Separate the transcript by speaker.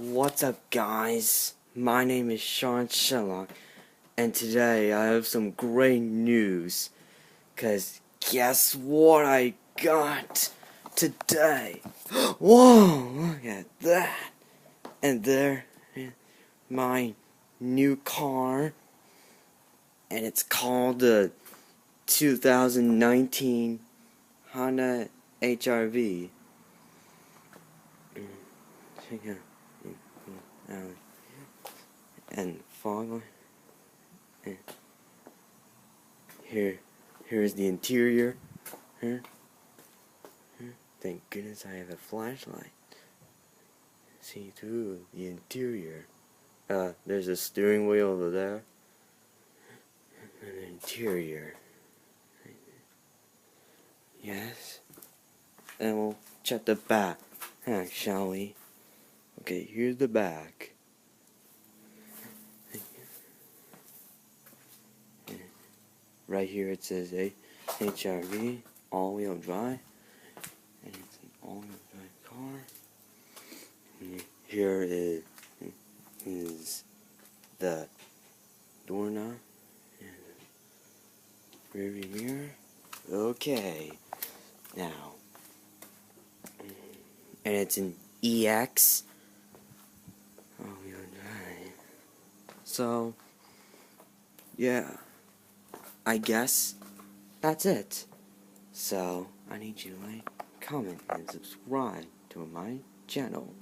Speaker 1: What's up, guys? My name is Sean Sherlock, and today I have some great news. Cause guess what I got today? Whoa, look at that! And there, my new car, and it's called the 2019 Honda HR-V. And fog. Here's the interior. Thank goodness I have a flashlight. See through the interior. There's a steering wheel over there. And the interior. Yes. And we'll check the back, shall we? Okay, here's the back. Right here it says HR-V, all-wheel drive, and it's an all-wheel drive car. And here is the doorknob and the rearview mirror. Okay, now, and it's an EX all-wheel drive. So, yeah. I guess that's it. So, I need you to like, comment, and subscribe to my channel.